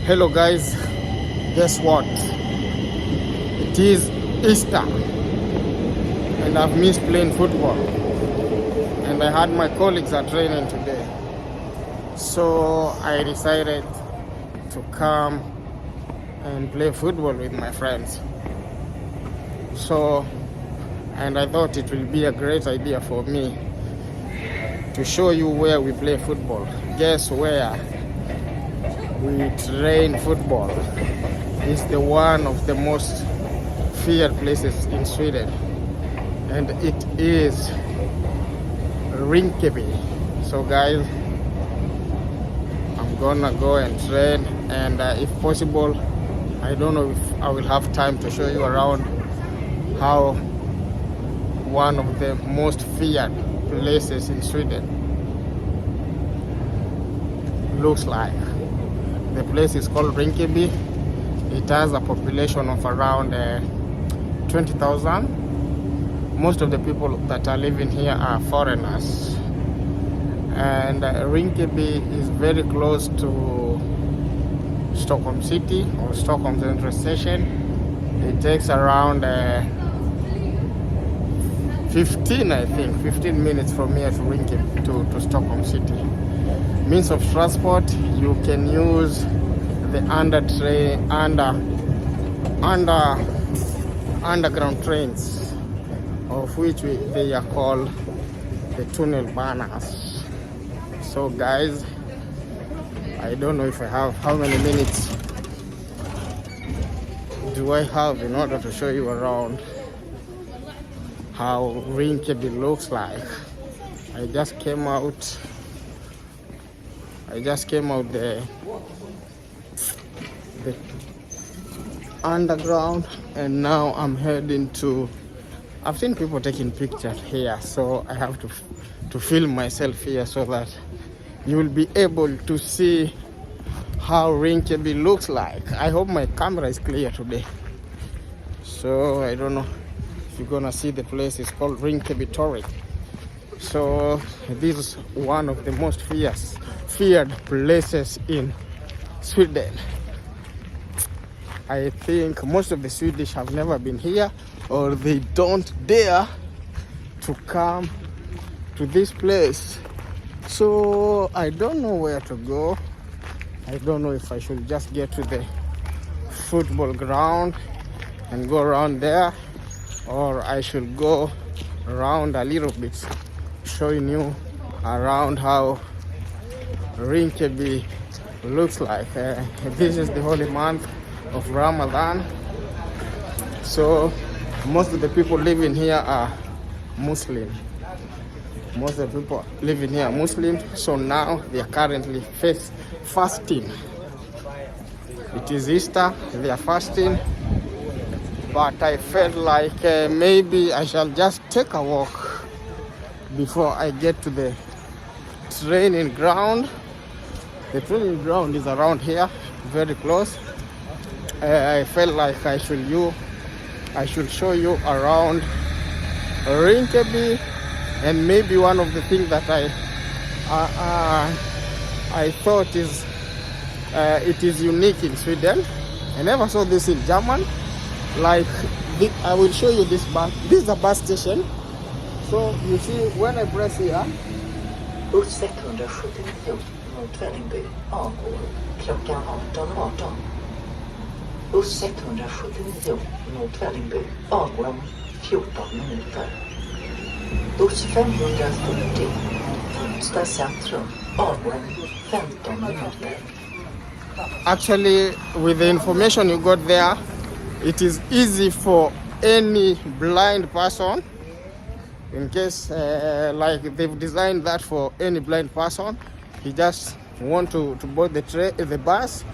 Hello guys, guess what? It is Easter and I've missed playing football, and I had my colleagues are training today, so I decided to come and play football with my friends. And I thought it will be a great idea for me to show you where we play football. Guess where we train football? It's the one of the most feared places in Sweden, and it is Rinkeby. So guys, I'm gonna go and train, and if possible, I don't know if I will have time to show you around how one of the most feared places in Sweden looks like. The place is called Rinkeby. It has a population of around 20,000. Most of the people that are living here are foreigners, and Rinkeby is very close to Stockholm City or Stockholm Central Station. It takes around 15 minutes from here to Rinkeby to Stockholm City. Means of transport, you can use the underground trains, of which they are called the tunnel banners. So guys, I don't know if I have, how many minutes do I have in order to show you around how Rinkeby looks like. I just came out the underground, and now I'm heading to, I've seen people taking pictures here, so I have to film myself here so that you will be able to see how Rinkeby looks like. I hope my camera is clear today. So I don't know if you're gonna see the place. It's called Rinkeby Torrey. So this is one of the most feared places in Sweden. I think most of the Swedish have never been here, or they don't dare to come to this place. So I don't know where to go. I don't know if I should just get to the football ground and go around there, or I should go around a little bit, showing you around how Rinkeby looks like. This is the holy month of Ramadan, so most of the people living here are Muslim. Most of the people living here are Muslim, so now they are currently fasting. It is Easter, they are fasting, but I felt like maybe I shall just take a walk before I get to the training ground. The training ground is around here, very close. I felt like I should show you around Rinkeby, and maybe one of the things that I thought is it is unique in Sweden. I never saw this in Germany. Like I will show you this bus. This is a bus station. So you see, when I press here, buss 679 mot Vällingby, avgår klockan 18:18. Buss 679 mot Vällingby, avgår om 14 minuter. Buss 540 Onsdag centrum, avgår om 15 minuter. Actually, with the information you got there, it is easy for any blind person, in case like they've designed that for any blind person. He just want to board the bus,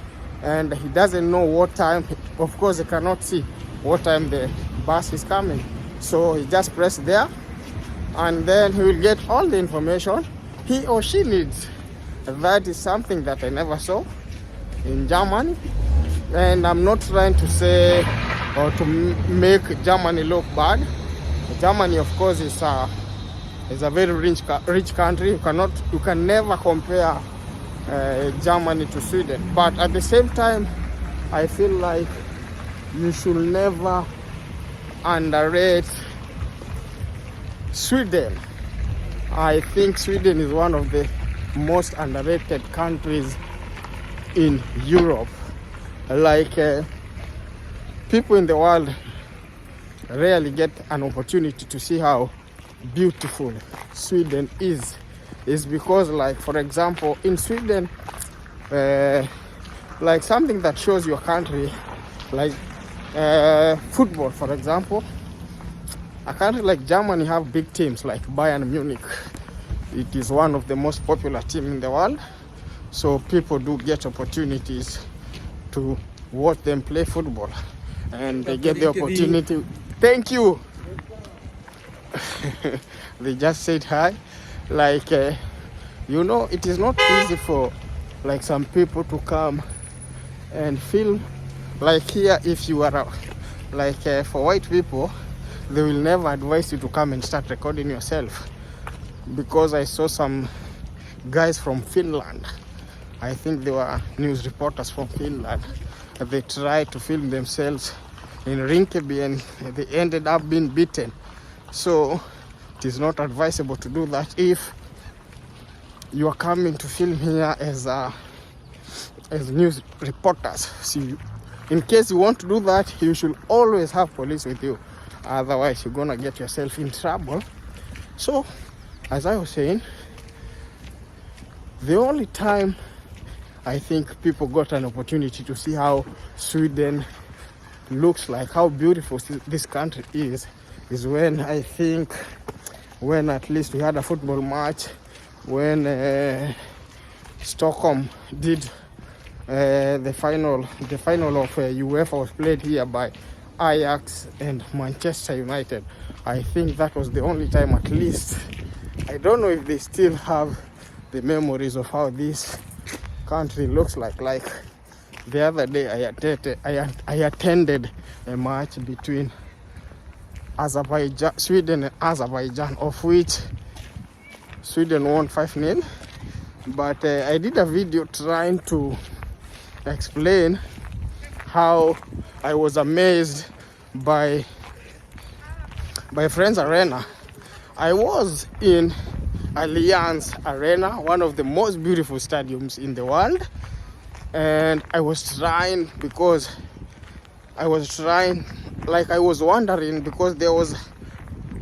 and he doesn't know what time. Of course, he cannot see what time the bus is coming, so he just press there, and then he will get all the information he or she needs. That is something that I never saw in Germany, and I'm not trying to say or to make Germany look bad. Germany, of course, is a very rich country. You can never compare Germany to Sweden. But at the same time, I feel like you should never underrate Sweden. I think Sweden is one of the most underrated countries in Europe. Like people in the world rarely get an opportunity to see how beautiful Sweden is because, like, for example, in Sweden, like something that shows your country, like football, for example. A country like Germany have big teams like Bayern Munich. It is one of the most popular teams in the world. So people do get opportunities to watch them play football. And they get the opportunity. Thank you. They just said hi. Like, you know, it is not easy for like some people to come and film. Like here, if you are like for white people, they will never advise you to come and start recording yourself, because I saw some guys from Finland. I think they were news reporters from Finland. They tried to film themselves in Rinkeby and they ended up being beaten. So it is not advisable to do that if you are coming to film here as news reporters. See, in case you want to do that, you should always have police with you. Otherwise, you're gonna get yourself in trouble. So, as I was saying, the only time I think people got an opportunity to see how Sweden looks like, how beautiful this country is when I think when at least we had a football match, when Stockholm did the final of UEFA was played here by Ajax and Manchester United. I think that was the only time, at least. I don't know if they still have the memories of how this country looks like. Like the other day, I attended a match between Sweden and Azerbaijan, of which Sweden won 5-0. But I did a video trying to explain how I was amazed by Friends Arena. I was in Allianz Arena, one of the most beautiful stadiums in the world, and I was trying I was wondering, because there was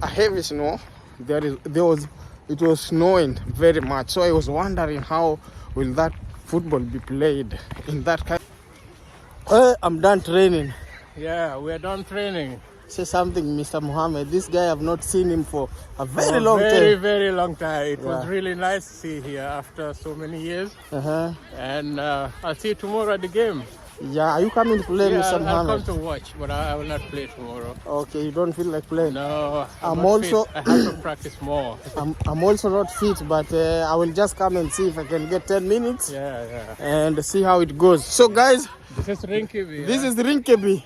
a heavy snow. It was snowing very much, so I was wondering how will that football be played in that kind. I'm done training. Yeah, we're done training. Say something, Mr. Mohammed. This guy, I've not seen him for a very long time. Very long time. It was really nice to see here after so many years. And I'll see you tomorrow at the game. Yeah, are you coming to play, Mr. Mohammed? I'll come to watch, but I will not play tomorrow. Okay, you don't feel like playing? No, I have to practice more. I'm also not fit, but I will just come and see if I can get 10 minutes. Yeah. And see how it goes. So, guys, this is Rinkeby. This is Rinkeby.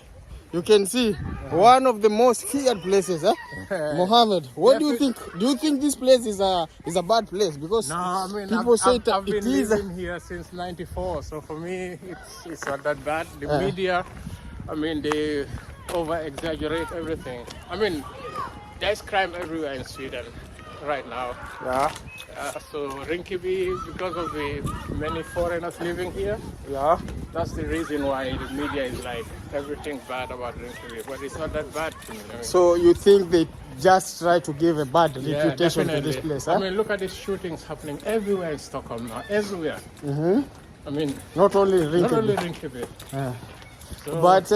You can see one of the most feared places, Mohammed, what do you think? Do you think this place is a bad place? Because people say I've been living here since '94, so for me it's not that bad. The media, they over-exaggerate everything. There's crime everywhere in Sweden right now. Yeah. So Rinkeby, because of the many foreigners living here, that's the reason why the media is like everything bad about Rinkeby, but it's not that bad to me. So you think they just try to give a bad reputation to this place? Look at these shootings happening everywhere in Stockholm now, everywhere. Not only Rinkeby. Not only Rinkeby. So, but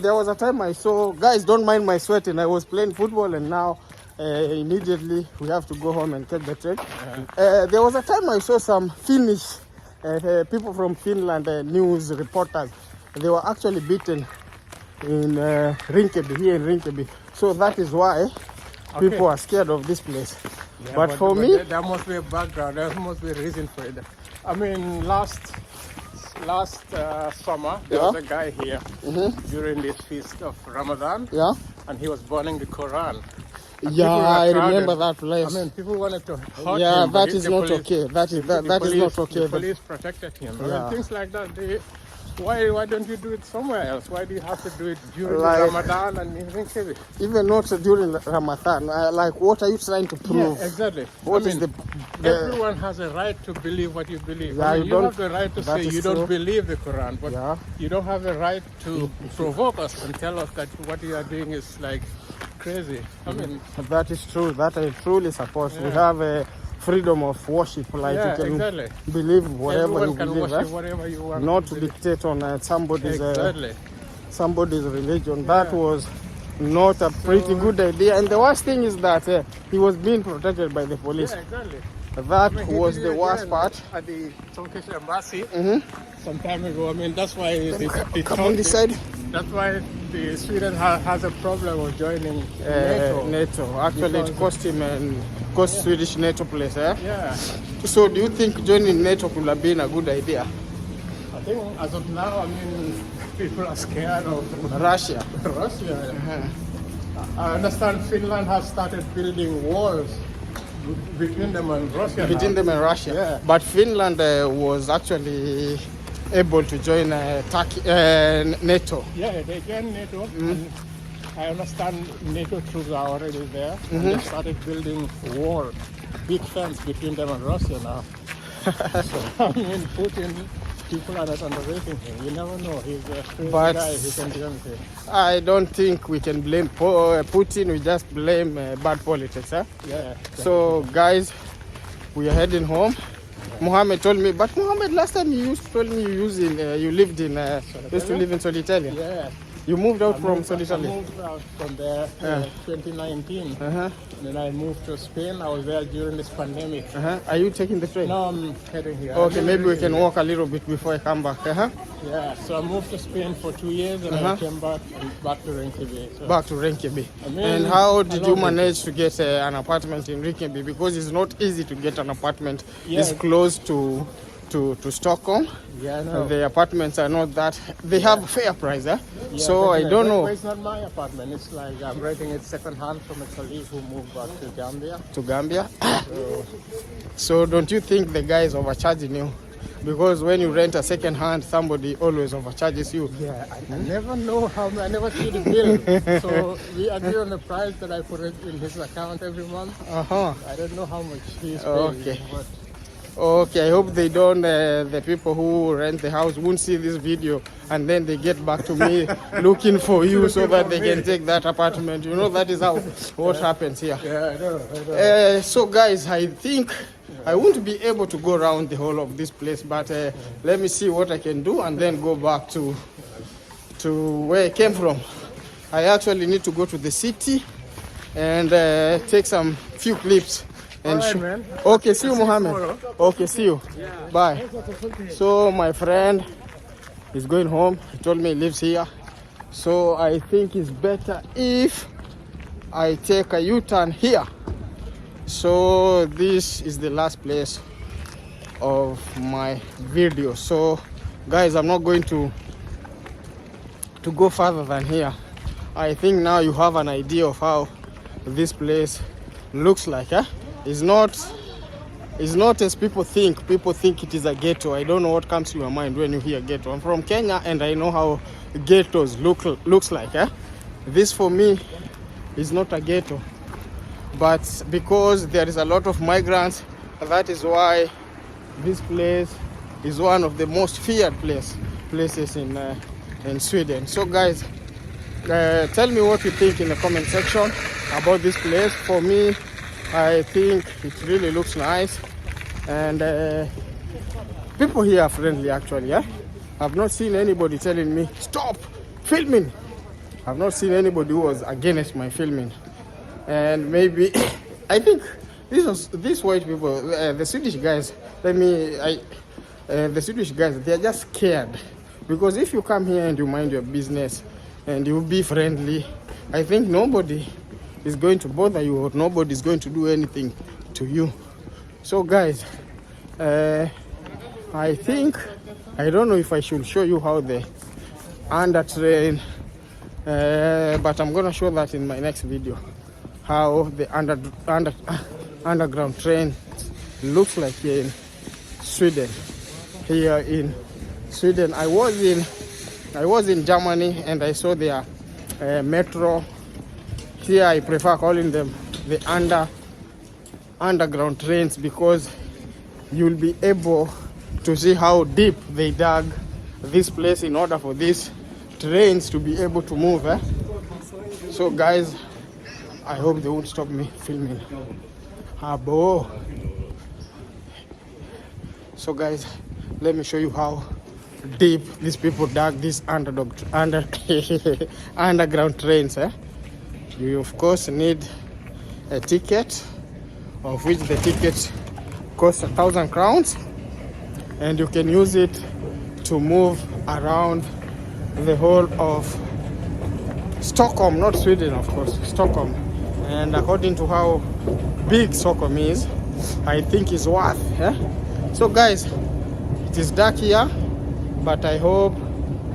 there was a time I saw, guys, don't mind my sweating. I was playing football and now immediately we have to go home and take the train. There was a time I saw some Finnish people from Finland, news reporters. They were actually beaten in Rinkeby, here in Rinkeby. So that is why people are scared of this place. Yeah, but for me, there must be a background. There must be a reason for it. Last summer there was a guy here during this feast of Ramadan, and he was burning the Quran. And Yeah, people were I crowded. remember that place. I mean, people wanted to hurt Yeah, him. but that is the not police- okay. That is the that is police- not okay. The police protected him. I Yeah. mean, things like that. Why don't you do it somewhere else? Why do you have to do it during Like- Ramadan and in Rinkeby? Even not during Ramadan. Like, what are you trying to prove? Yeah, exactly. What I is mean, the everyone has a right to believe what you believe. Yeah, I mean, you you don't- have the right to that say is you true. don't believe the Quran, but Yeah. you don't have the right to provoke us and tell us that what you are doing is like crazy. I mean, That is true. That I truly support. We have a freedom of worship. Like yeah, you can exactly. believe whatever Everyone you can believe. worship whatever you want. Not to dictate on somebody's Exactly. somebody's religion. That was not a pretty good idea. And the worst thing is that he was being protected by the police. Yeah, exactly. That I mean, he was did the it worst again part. at the Turkish embassy Mhm. some time ago. I mean, that's why the Come on this side. That's why the Sweden has a problem of joining NATO. NATO. Actually, it Because- cost him and cost Swedish NATO place. Yeah, So, do you think joining NATO could have been a good idea? I think as of now, I mean, people are scared of Russia. Russia. I understand Finland has started building walls between them and Russia. Between now. them and Russia. Yeah. But Finland was actually able to join NATO. Yeah, they joined NATO. And I understand NATO troops are already there. And they started building wall, big fence between them and Russia now. So, I mean, Putin, people are not underrating him. You never know. He's a crazy But- guy. He can do anything. I don't think we can blame Putin. We just blame bad politics. Yeah. So, guys, we are heading home. Mohammed told me, but Mohammed, last time you told me you lived in used to live in Solitaria. Yeah. You moved out I from moved Solitaria. out from there 2019. Uh-huh. And then I moved to Spain. I was there during this pandemic. Uh-huh. Are you taking the train? Now I'm heading here. Okay, maybe we can walk a little bit before I come back. Uh-huh. Yeah, so I moved to Spain for 2 years and I came back to Rinkeby. So Back to Rinkeby. I mean, And how did I you love manage to get an apartment in Rinkeby? Because it's not easy to get an apartment Yeah. this close to Stockholm. yeah, I know. The apartments are not that. They have a fair price, Yeah, so I definitely. don't But know. it's not my apartment. It's like I'm renting it second hand from a colleague who moved back to Gambia. To Gambia. So So don't you think the guy is overcharging you? Because when you rent a second hand, somebody always overcharges you. yeah, I never know how. I never see the bill. So we agree on the price that I put it in his account every month. Uh-huh. I don't know how much he's paying. Okay. But Okay, I hope they don't, the people who rent the house won't see this video and then they get back to me looking for you so that they can take that apartment. You know, that is how what happens here. yeah, I know. So guys, I think I won't be able to go around the whole of this place, but let me see what I can do and then go back to where I came from. I actually need to go to the city and take some few clips. And Alright, man. Okay, see you, Mohammed. Okay, see you. Bye. So my friend is going home. He told me he lives here. So I think it's better if I take a U-turn here. So this is the last place of my video. So guys, I'm not going to go further than here. I think now you have an idea of how this place looks like. It's not as people think. People think it is a ghetto. I don't know what comes to your mind when you hear ghetto. I'm from Kenya and I know how ghettos looks like. This for me is not a ghetto, but because there is a lot of migrants, that is why this place is one of the most feared places in Sweden. So guys, tell me what you think in the comment section about this place. For me, I think it really looks nice, and people here are friendly actually. I've not seen anybody telling me stop filming. I've not seen anybody who was against my filming. And maybe I think these white people, the Swedish guys, the Swedish guys, they are just scared, because if you come here and you mind your business and you be friendly, I think nobody is going to bother you or nobody is going to do anything to you. So guys, I think, I don't know if I should show you how the under train, but I'm gonna show that in my next video, how the underground train looks like here in Sweden. Here in Sweden, I was in Germany and I saw their metro. Here I prefer calling them the underground trains because you'll be able to see how deep they dug this place in order for these trains to be able to move. So guys, I hope they won't stop me filming. Abo. So guys, let me show you how deep these people dug these underground trains. You of course need a ticket, of which the ticket costs 1,000 crowns, and you can use it to move around the whole of Stockholm, not Sweden of course, Stockholm. And according to how big Stockholm is, I think it's worth. So guys, it is dark here, but I hope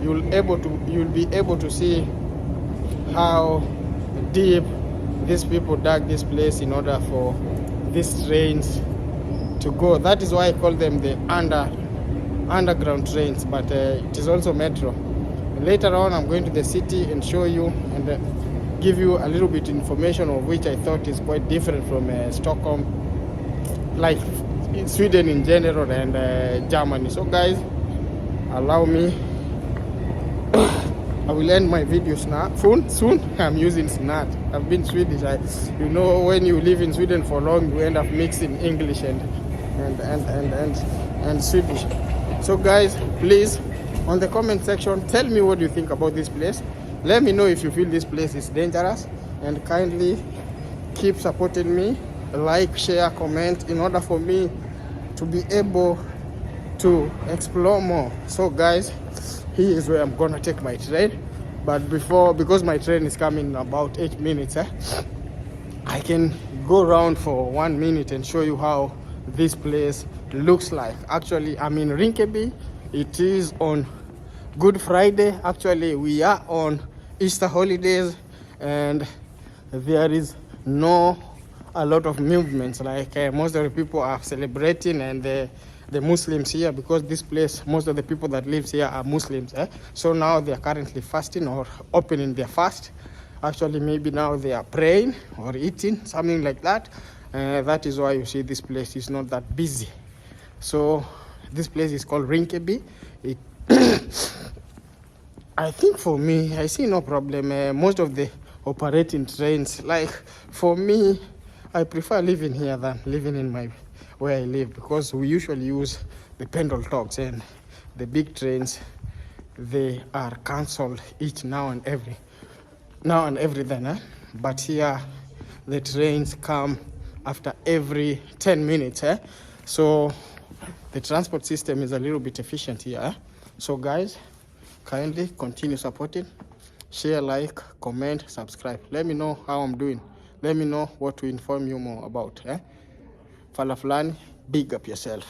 you'll be able to see how deep these people dug this place in order for these trains to go. That is why I call them the underground trains, but it is also metro. And later on I'm going to the city and show you and give you a little bit information of which I thought is quite different from Stockholm, like in Sweden in general, and Germany. So guys, allow me. I will end my video soon. I'm using snart. I've been Swedish. You know, when you live in Sweden for long, you end up mixing English and Swedish. So guys, please, on the comment section, tell me what you think about this place. Let me know if you feel this place is dangerous, and kindly keep supporting me. Like, share, comment, in order for me to be able to explore more. So guys, here is where I'm gonna take my train. But because my train is coming in about 8 minutes, I can go around for 1 minute and show you how this place looks like. Actually, I'm in Rinkeby. It is on Good Friday. Actually, we are on Easter holidays, and there is a lot of movements, like most of the people are celebrating, and the Muslims here, because this place, most of the people that live here are Muslims. So now they are currently fasting or opening their fast. Actually, maybe now they are praying or eating, something like that. That is why you see this place is not that busy. So this place is called Rinkeby. I think for me, I see no problem. Most of the operating trains, like for me, I prefer living here than living in where I live, because we usually use the pendle talks, and the big trains, they are cancelled each now and every then. But here the trains come after every 10 minutes. So the transport system is a little bit efficient here. So guys, kindly continue supporting, share, like, comment, subscribe. Let me know how I'm doing. Let me know what to inform you more about. Fala fulani, big up yourself.